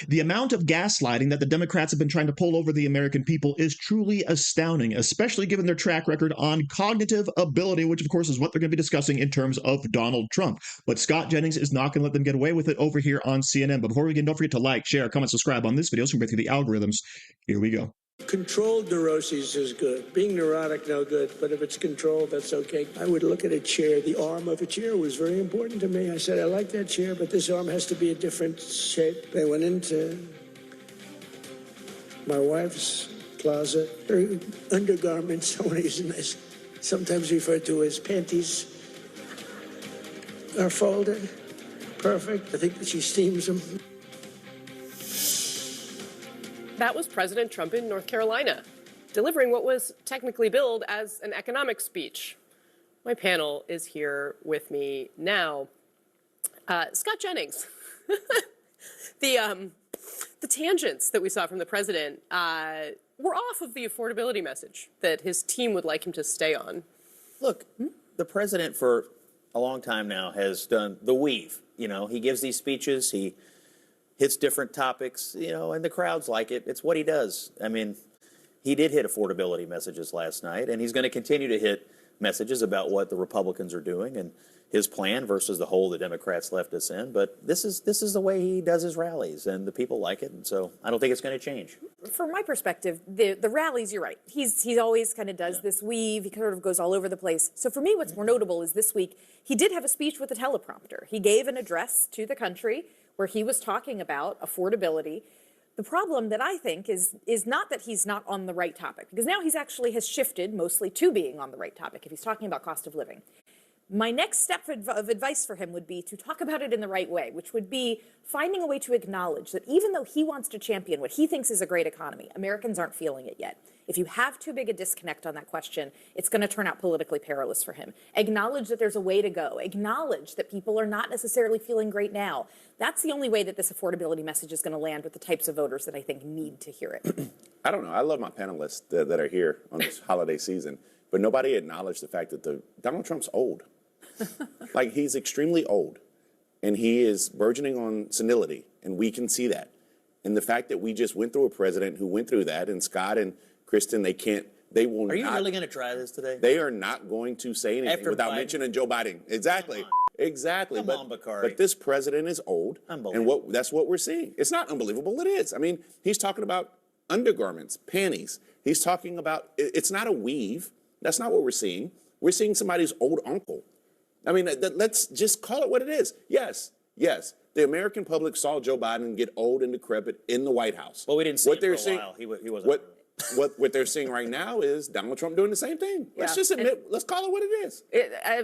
The amount of gaslighting that the Democrats have been trying to pull over the American people is truly astounding, especially given their track record on cognitive ability, which, of course, is what they're going to be discussing in terms of Donald Trump. But Scott Jennings is not going to let them get away with it over here on CNN. But before we begin, don't forget to like, share, comment, subscribe on this video so we can get through the algorithms. Here we go. Controlled neuroses is good. Being neurotic, no good. But if it's controlled, that's okay. I would look at a chair. The arm of a chair was very important to me. I said, I like that chair, but this arm has to be a different shape. They went into my wife's closet. Her undergarments, I want to use this, sometimes referred to as panties, are folded. Perfect. I think that she steams them. That was President Trump in North Carolina, delivering what was technically billed as an economic speech. My panel is here with me now. Scott Jennings. The tangents that we saw from the president were off of the affordability message that his team would like him to stay on. Look, the president for a long time now has done the weave. You know, he gives these speeches, he hits different topics, you know, and the crowds like it. It's what he does. I mean, he did hit affordability messages last night, and he's going to continue to hit messages about what the Republicans are doing and his plan versus the hole the Democrats left us in. But this is the way he does his rallies, and the people like it, and so I don't think it's going to change. From my perspective, the rallies, you're right. He always kind of does this weave. He sort of goes all over the place. So for me, what's more notable is this week, he did have a speech with a teleprompter. He gave an address to the country where he was talking about affordability. The problem that I think is not that he's not on the right topic, because now he's actually has shifted mostly to being on the right topic if he's talking about cost of living. My next step of advice for him would be to talk about it in the right way, which would be finding a way to acknowledge that even though he wants to champion what he thinks is a great economy, Americans aren't feeling it yet. If you have too big a disconnect on that question, it's going to turn out politically perilous for him. Acknowledge that there's a way to go. Acknowledge that people are not necessarily feeling great now. That's the only way that this affordability message is going to land with the types of voters that I think need to hear it. I don't know. I love my panelists that are here on this holiday season, but nobody acknowledged the fact that Donald Trump's old. Like, he's extremely old, and he is burgeoning on senility, and we can see that. And the fact that we just went through a president who went through that, and Scott and Kristen, they will not. Are you really going to try this today? They are not going to say anything without mentioning Joe Biden. Exactly. Exactly. Come on, Bakari. But this president is old, and that's what we're seeing. It's not unbelievable. It is. I mean, he's talking about undergarments, panties. He's talking about, it's not a weave. That's not what we're seeing. We're seeing somebody's old uncle. I mean, let's just call it what it is. Yes, the American public saw Joe Biden get old and decrepit in the White House. Well, we didn't see it for a while. He wasn't. What they're seeing right now is Donald Trump doing the same thing. Let's just admit, let's call it what it is.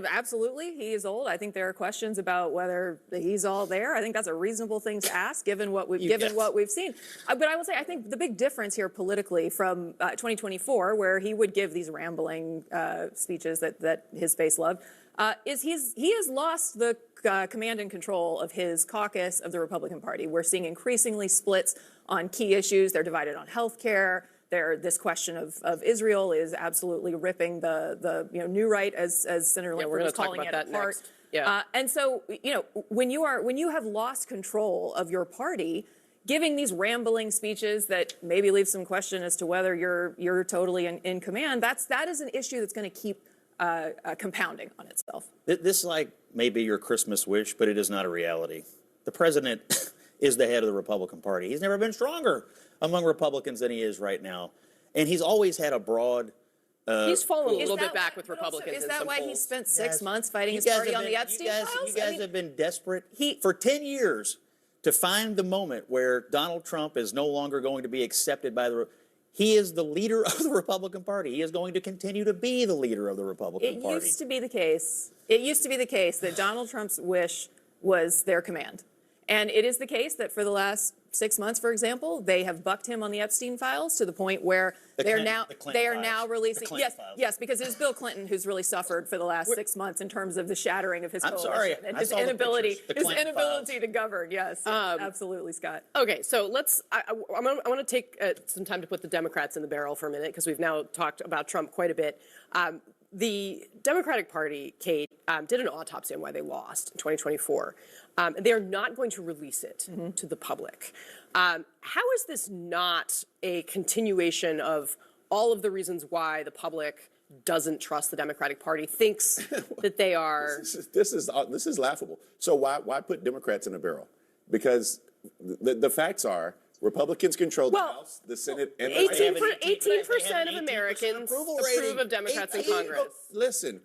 Absolutely, he is old. I think there are questions about whether he's all there. I think that's a reasonable thing to ask, given what we've seen. But I will say, I think the big difference here politically from 2024, where he would give these rambling speeches that his base loved, is he has lost the command and control of his caucus of the Republican Party. We're seeing increasingly splits on key issues. They're divided on health care. This question of Israel is absolutely ripping the new right, as Senator Lincoln was calling it, apart. Yeah. And so, when you have lost control of your party, giving these rambling speeches that maybe leave some question as to whether you're totally in command, that is an issue that's going to keep compounding on itself. This may be your Christmas wish, but it is not a reality. The president is the head of the Republican Party. He's never been stronger among Republicans than he is right now. And he's always had a broad... he's fallen a little bit back with Republicans. Is that why he spent 6 months fighting his party on the Epstein files? You guys have been desperate for 10 years to find the moment where Donald Trump is no longer going to be accepted by the... He is the leader of the Republican Party. He is going to continue to be the leader of the Republican Party. It used to be the case that Donald Trump's wish was their command. And it is the case that for the last 6 months, for example, they have bucked him on the Epstein files to the point where they are now releasing. Yes, because it is Bill Clinton who's really suffered for the last 6 months in terms of the shattering of his coalition and his inability to govern. Yes, absolutely, Scott. Okay, so I want to take some time to put the Democrats in the barrel for a minute, because we've now talked about Trump quite a bit. the Democratic Party, Kate, did an autopsy on why they lost in 2024. And they are not going to release it to the public. How is this not a continuation of all of the reasons why the public doesn't trust the Democratic Party, thinks that they are? This is laughable. So why put Democrats in a barrel? Because the facts are Republicans control the House, the Senate, and the 18% of Americans approve of Democrats in Congress. Listen,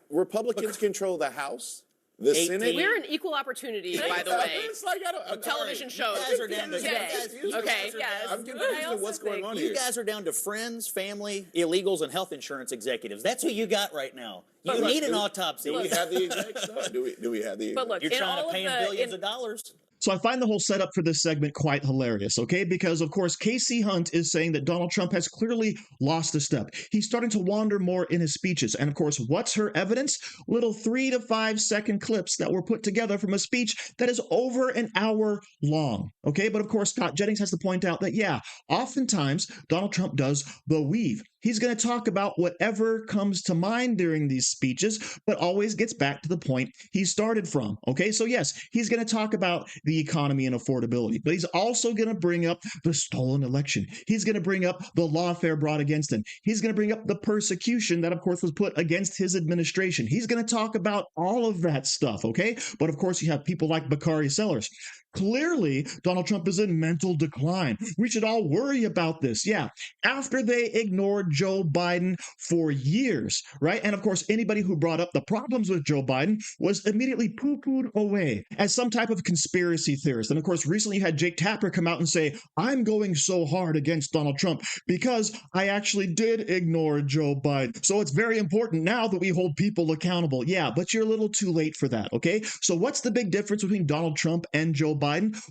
Republicans control the House, the Senate. We're an equal opportunity, by the way. It's like, television shows. You guys are down to Okay, yes. I'm confused with what's going on here. You guys are down to friends, family, illegals, and health insurance executives. That's who you got right now. You need an autopsy. Do we have the execs? No. Do we have the? But look, You're trying to pay them billions of dollars. So I find the whole setup for this segment quite hilarious, okay? Because, of course, Kasie Hunt is saying that Donald Trump has clearly lost a step. He's starting to wander more in his speeches. And, of course, what's her evidence? Little 3 to 5 second clips that were put together from a speech that is over an hour long, okay? But, of course, Scott Jennings has to point out that, yeah, oftentimes Donald Trump does the weave. He's going to talk about whatever comes to mind during these speeches, but always gets back to the point he started from. Okay, so yes, he's going to talk about the economy and affordability, but he's also going to bring up the stolen election. He's going to bring up the lawfare brought against him. He's going to bring up the persecution that, of course, was put against his administration. He's going to talk about all of that stuff. Okay, but of course, you have people like Bakari Sellers. Clearly, Donald Trump is in mental decline. We should all worry about this. Yeah, after they ignored Joe Biden for years, right? And of course, anybody who brought up the problems with Joe Biden was immediately poo-pooed away as some type of conspiracy theorist. And of course, recently you had Jake Tapper come out and say, I'm going so hard against Donald Trump because I actually did ignore Joe Biden. So it's very important now that we hold people accountable. Yeah, but you're a little too late for that, okay? So what's the big difference between Donald Trump and Joe Biden?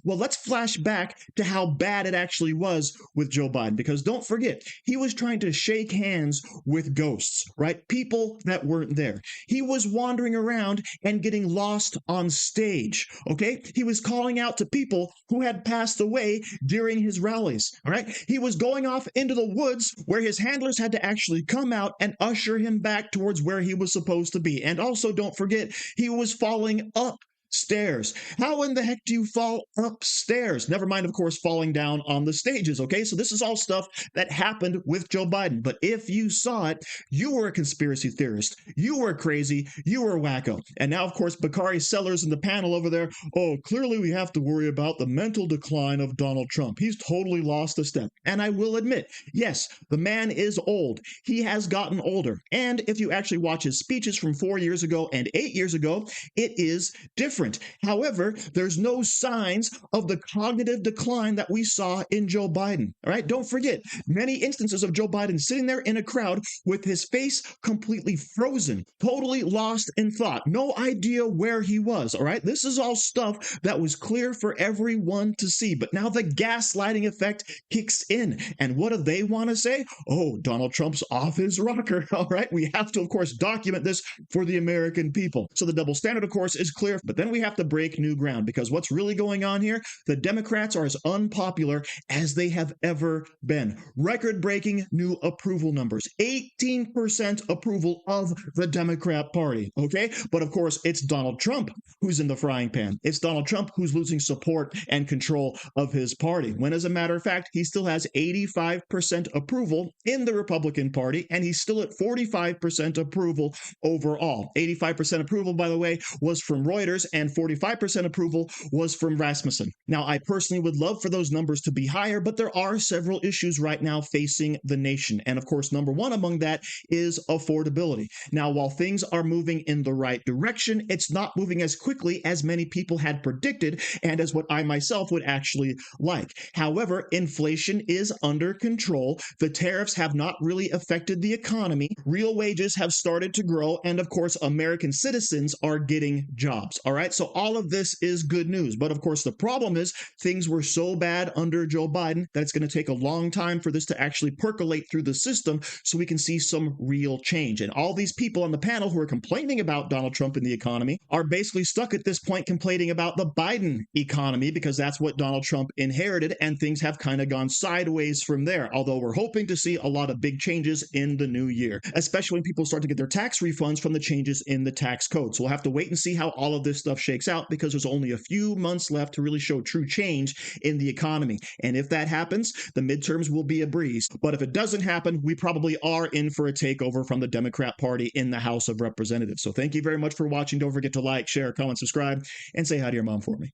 Well, let's flash back to how bad it actually was with Joe Biden, because don't forget, he was trying to shake hands with ghosts, right? People that weren't there. He was wandering around and getting lost on stage, okay? He was calling out to people who had passed away during his rallies, all right? He was going off into the woods where his handlers had to actually come out and usher him back towards where he was supposed to be. And also, don't forget, he was falling up stairs. How in the heck do you fall upstairs? Never mind, of course, falling down on the stages, okay? So this is all stuff that happened with Joe Biden. But if you saw it, you were a conspiracy theorist. You were crazy. You were wacko. And now, of course, Bakari Sellers in the panel over there, oh, clearly we have to worry about the mental decline of Donald Trump. He's totally lost a step. And I will admit, yes, the man is old. He has gotten older. And if you actually watch his speeches from 4 years ago and 8 years ago, it is different. However, there's no signs of the cognitive decline that we saw in Joe Biden. All right, don't forget, many instances of Joe Biden sitting there in a crowd with his face completely frozen, totally lost in thought, no idea where he was. All right, this is all stuff that was clear for everyone to see. But now the gaslighting effect kicks in. And what do they want to say? Oh, Donald Trump's off his rocker. All right, we have to, of course, document this for the American people. So the double standard, of course, is clear. But then we have to break new ground, because what's really going on here, the Democrats are as unpopular as they have ever been. Record-breaking new approval numbers, 18% approval of the Democrat Party, okay? But of course, it's Donald Trump who's in the frying pan. It's Donald Trump who's losing support and control of his party, when as a matter of fact, he still has 85% approval in the Republican Party, and he's still at 45% approval overall. 85% approval, by the way, was from Reuters, and 45% approval was from Rasmussen. Now, I personally would love for those numbers to be higher, but there are several issues right now facing the nation. And of course, number one among that is affordability. Now, while things are moving in the right direction, it's not moving as quickly as many people had predicted and as what I myself would actually like. However, inflation is under control. The tariffs have not really affected the economy. Real wages have started to grow. And of course, American citizens are getting jobs. All right. right? So all of this is good news. But of course, the problem is things were so bad under Joe Biden that it's going to take a long time for this to actually percolate through the system so we can see some real change. And all these people on the panel who are complaining about Donald Trump and the economy are basically stuck at this point complaining about the Biden economy because that's what Donald Trump inherited, and things have kind of gone sideways from there. Although we're hoping to see a lot of big changes in the new year, especially when people start to get their tax refunds from the changes in the tax code. So we'll have to wait and see how all of this stuff shakes out because there's only a few months left to really show true change in the economy. And if that happens, the midterms will be a breeze. But if it doesn't happen, we probably are in for a takeover from the Democrat Party in the House of Representatives. So thank you very much for watching. Don't forget to like, share, comment, subscribe, and say hi to your mom for me.